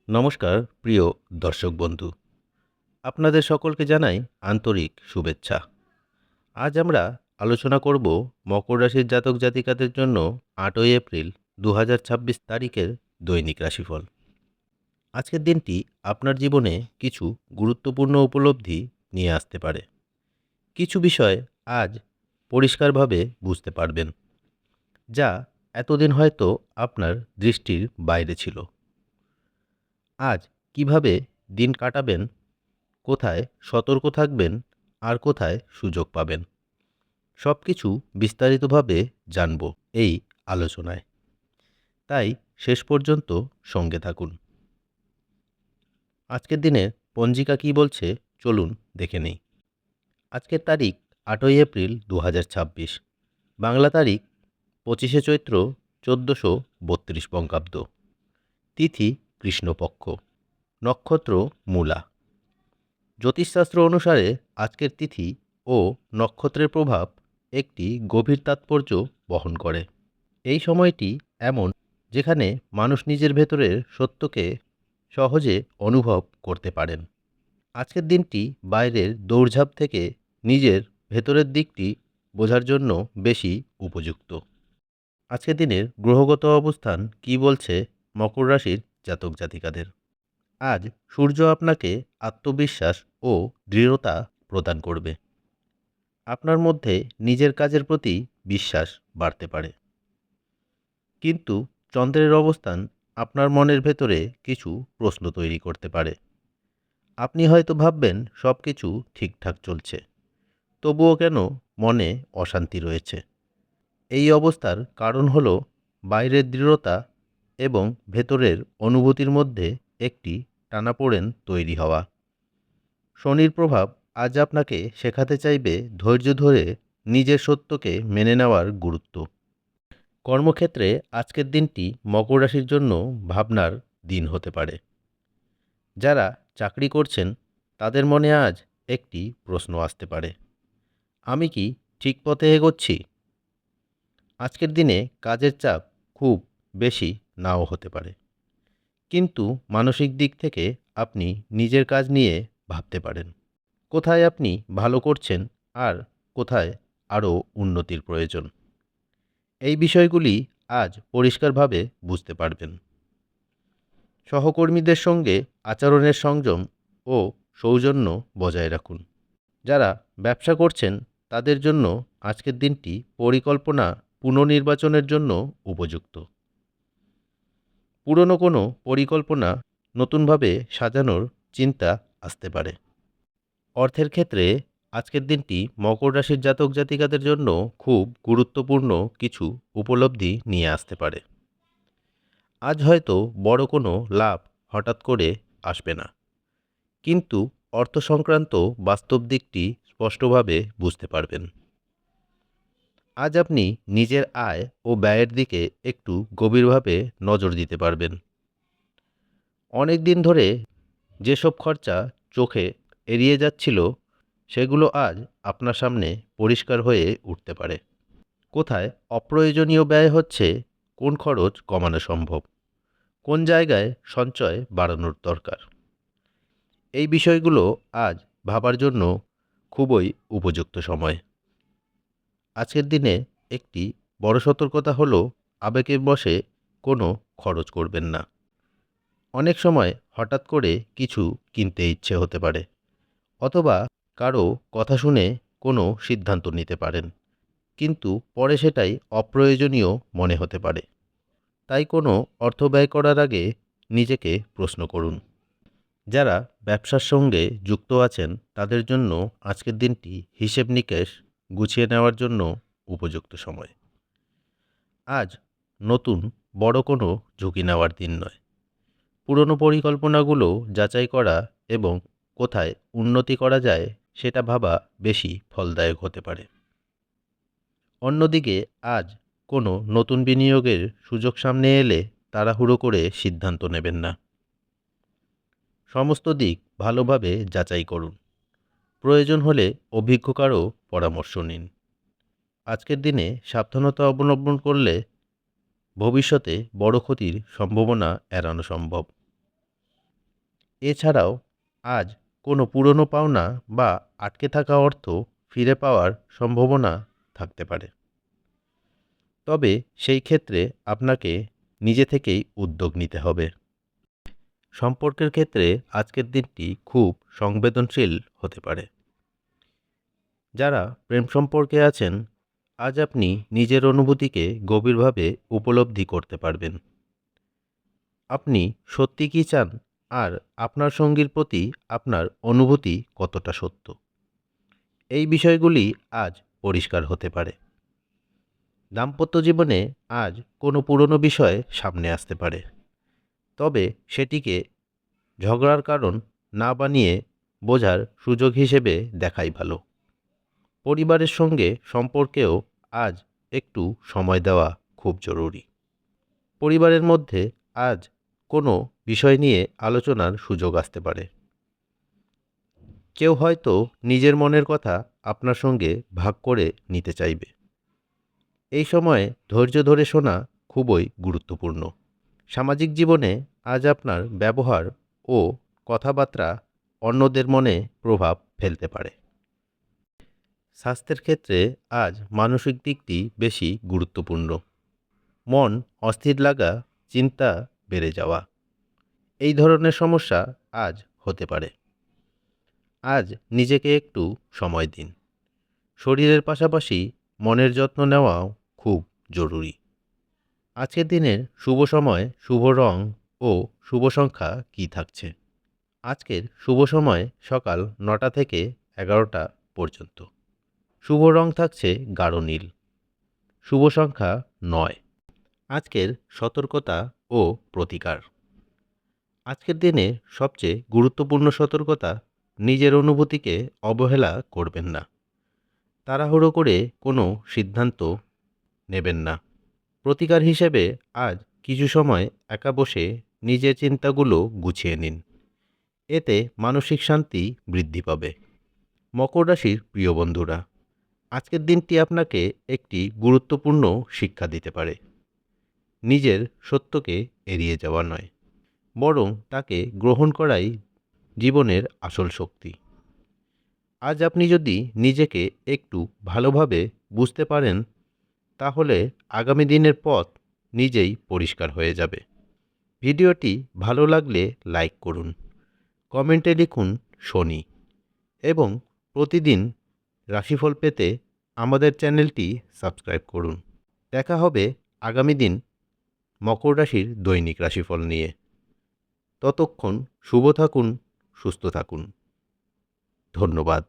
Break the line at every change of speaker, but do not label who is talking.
নমস্কার প্রিয় দর্শক বন্ধু, আপনাদের সকলকে জানাই আন্তরিক শুভেচ্ছা। আজ আমরা আলোচনা করব মকর রাশির জাতক জাতিকাদের জন্য ৮ই এপ্রিল ২০২৬ তারিখের দৈনিক রাশিফল। আজকের দিনটি আপনার জীবনে কিছু গুরুত্বপূর্ণ উপলব্ধি নিয়ে আসতে পারে। কিছু বিষয় আজ পরিষ্কারভাবে বুঝতে পারবেন, যা এতদিন হয়তো আপনার দৃষ্টির বাইরে ছিল। আজ কিভাবে দিন কাটাবেন, কোথায় সতর্ক থাকবেন, আর কোথায় সুযোগ পাবেন, সব কিছু বিস্তারিতভাবে জানব এই আলোচনায়। তাই শেষ পর্যন্ত সঙ্গে থাকুন। আজকের দিনের পঞ্জিকা কি বলছে চলুন দেখে নেই। আজকের তারিখ ৮ই এপ্রিল ২০২৬, বাংলা তারিখ ২৫শে চৈত্র ১৪৩২ বঙ্গাব্দ, তিথি কৃষ্ণপক্ষ, নক্ষত্র মূলা। জ্যোতিষশাস্ত্র অনুসারে আজকের তিথি ও নক্ষত্রের প্রভাব একটি গভীর তাৎপর্য বহন করে। এই সময়টি এমন যেখানে মানুষ নিজের ভেতরের সত্যকে সহজে অনুভব করতে পারেন। আজকের দিনটি বাইরের দৌড়ঝাঁপ থেকে নিজের ভেতরের দিকটি বোঝার জন্য বেশি উপযুক্ত। আজকের দিনের গ্রহগত অবস্থান কি বলছে মকর রাশির জাতক জাতিকাদের। আজ সূর্য আপনাকে আত্মবিশ্বাস ও দৃঢ়তা প্রদান করবে। আপনার মধ্যে নিজের কাজের প্রতি বিশ্বাস বাড়তে পারে। কিন্তু চন্দ্রের অবস্থান আপনার মনের ভেতরে কিছু প্রশ্ন তৈরি করতে পারে। আপনি হয়তো ভাববেন সব কিছু ঠিকঠাক চলছে, তবুও কেন মনে অশান্তি রয়েছে। এই অবস্থার কারণ হলো বাইরের দৃঢ়তা এবং ভেতরের অনুভূতির মধ্যে একটি টানাপোড়েন তৈরি হওয়া। শনির প্রভাব আজ আপনাকে শেখাতে চাইবে ধৈর্য ধরে নিজের সত্যকে মেনে নেওয়ার গুরুত্ব। কর্মক্ষেত্রে আজকের দিনটি মকর রাশির জন্য ভাবনার দিন হতে পারে। যারা চাকরি করছেন তাদের মনে আজ একটি প্রশ্ন আসতে পারে, আমি কি ঠিক পথে এগোচ্ছি? আজকের দিনে কাজের চাপ খুব বেশি নাও হতে পারে, কিন্তু মানসিক দিক থেকে আপনি নিজের কাজ নিয়ে ভাবতে পারেন। কোথায় আপনি ভালো করছেন আর কোথায় আরও উন্নতির প্রয়োজন, এই বিষয়গুলি আজ পরিষ্কারভাবে বুঝতে পারবেন। সহকর্মীদের সঙ্গে আচরণের সংযম ও সৌজন্য বজায় রাখুন। যারা ব্যবসা করছেন তাদের জন্য আজকের দিনটি পরিকল্পনা পুনর্নির্বাচনের জন্য উপযুক্ত। পুরনো কোনো পরিকল্পনা নতুনভাবে সাজানোর চিন্তা আসতে পারে। অর্থের ক্ষেত্রে আজকের দিনটি মকর রাশির জাতক জাতিকাদের জন্য খুব গুরুত্বপূর্ণ কিছু উপলব্ধি নিয়ে আসতে পারে। আজ হয়তো বড় কোনো লাভ হঠাৎ করে আসবে না, কিন্তু অর্থ সংক্রান্ত বাস্তব দিকটি স্পষ্টভাবে বুঝতে পারবেন। আজ আপনি নিজের আয় ও ব্যয়ের দিকে একটু গভীরভাবে নজর দিতে পারবেন। অনেক দিন ধরে যেসব খরচা চোখে এড়িয়ে যাচ্ছিল, সেগুলো আজ আপনার সামনে পরিষ্কার হয়ে উঠতে পারে। কোথায় অপ্রয়োজনীয় ব্যয় হচ্ছে, কোন খরচ কমানো সম্ভব, কোন জায়গায় সঞ্চয় বাড়ানোর দরকার, এই বিষয়গুলো আজ ভাবার জন্য খুবই উপযুক্ত সময়। আজকের দিনে একটি বড় সতর্কতা হলো আবেগের বশে কোনো খরচ করবেন না। অনেক সময় হঠাৎ করে কিছু কিনতে ইচ্ছে হতে পারে, অথবা কারো কথা শুনে কোনো সিদ্ধান্ত নিতে পারেন, কিন্তু পরে সেটাই অপ্রয়োজনীয় মনে হতে পারে। তাই কোনো অর্থ ব্যয় করার আগে নিজেকে প্রশ্ন করুন। যারা ব্যবসার সঙ্গে যুক্ত আছেন তাদের জন্য আজকের দিনটি হিসেব নিকেশ গুছিয়ে নেওয়ার জন্য উপযুক্ত সময়। আজ নতুন বড় কোনো ঝুঁকি নেওয়ার দিন নয়। পুরনো পরিকল্পনাগুলো যাচাই করা এবং কোথায় উন্নতি করা যায় সেটা ভাবা বেশি ফলদায়ক হতে পারে। অন্যদিকে আজ কোনো নতুন বিনিয়োগের সুযোগ সামনে এলে তাড়াহুড়ো করে সিদ্ধান্ত নেবেন না। সমস্ত দিক ভালোভাবে যাচাই করুন। প্রয়োজন হলে অভিজ্ঞ কারও পরামর্শ নিন। আজকের দিনে সাবধানতা অবলম্বন করলে ভবিষ্যতে বড় ক্ষতির সম্ভাবনা এড়ানো সম্ভব। এছাড়াও আজ কোনো পুরনো পাওনা বা আটকে থাকা অর্থ ফিরে পাওয়ার সম্ভাবনা থাকতে পারে। তবে সেই ক্ষেত্রে আপনাকে নিজে থেকেই উদ্যোগ নিতে হবে। সম্পর্কের ক্ষেত্রে আজকের দিনটি খুব সংবেদনশীল হতে পারে। যারা প্রেম সম্পর্কে আছেন, আজ আপনি নিজের অনুভূতিকে গভীরভাবে উপলব্ধি করতে পারবেন। আপনি সত্যি কী চান আর আপনার সঙ্গীর প্রতি আপনার অনুভূতি কতটা সত্য, এই বিষয়গুলি আজ পরিষ্কার হতে পারে। দাম্পত্য জীবনে আজ কোনো পুরনো বিষয় সামনে আসতে পারে, তবে সেটিকে ঝগড়ার কারণ না বানিয়ে বোঝার সুযোগ হিসেবে দেখাই ভালো। পরিবারের সঙ্গে সম্পর্কেও আজ একটু সময় দেওয়া খুব জরুরি। পরিবারের মধ্যে আজ কোনো বিষয় নিয়ে আলোচনার সুযোগ আসতে পারে। কেউ হয়তো নিজের মনের কথা আপনার সঙ্গে ভাগ করে নিতে চাইবে। এই সময়ে ধৈর্য ধরে শোনা খুবই গুরুত্বপূর্ণ। সামাজিক জীবনে আজ আপনার ব্যবহার ও কথাবার্তা অন্যদের মনে প্রভাব ফেলতে পারে। স্বাস্থ্যের ক্ষেত্রে আজ মানসিক দিকটি বেশি গুরুত্বপূর্ণ। মন অস্থির লাগা, চিন্তা বেড়ে যাওয়া, এই ধরনের সমস্যা আজ হতে পারে। আজ নিজেকে একটু সময় দিন। শরীরের পাশাপাশি মনের যত্ন নেওয়াও খুব জরুরি। আজকের দিনের শুভ সময়, শুভ রং ও শুভ সংখ্যা কী থাকছে? আজকের শুভ সময় সকাল 9টা থেকে 11টা পর্যন্ত। শুভ রং থাকছে গাঢ় নীল। শুভ সংখ্যা 9। আজকের সতর্কতা ও প্রতিকার। আজকের দিনে সবচেয়ে গুরুত্বপূর্ণ সতর্কতা, নিজের অনুভূতিকে অবহেলা করবেন না। তাড়াহুড়ো করে কোনো সিদ্ধান্ত নেবেন না। প্রতিকার হিসেবে আজ কিছু সময় একা বসে নিজের চিন্তাগুলো গুছিয়ে নিন। এতে মানসিক শান্তি বৃদ্ধি পাবে। মকর রাশির প্রিয় বন্ধুরা, আজকের দিনটি আপনাকে একটি গুরুত্বপূর্ণ শিক্ষা দিতে পারে। নিজের সত্যকে এড়িয়ে যাওয়া নয়, বরং তাকে গ্রহণ করাই জীবনের আসল শক্তি। আজ আপনি যদি নিজেকে একটু ভালোভাবে বুঝতে পারেন, তাহলে আগামী দিনের পথ নিজেই পরিষ্কার হয়ে যাবে। ভিডিওটি ভালো লাগলে লাইক করুন, কমেন্টে লিখুন শনি, এবং প্রতিদিন রাশিফল পেতে আমাদের চ্যানেলটি সাবস্ক্রাইব করুন। দেখা হবে আগামী দিন মকর রাশির দৈনিক রাশিফল নিয়ে। ততক্ষণ শুভ থাকুন, সুস্থ থাকুন। ধন্যবাদ।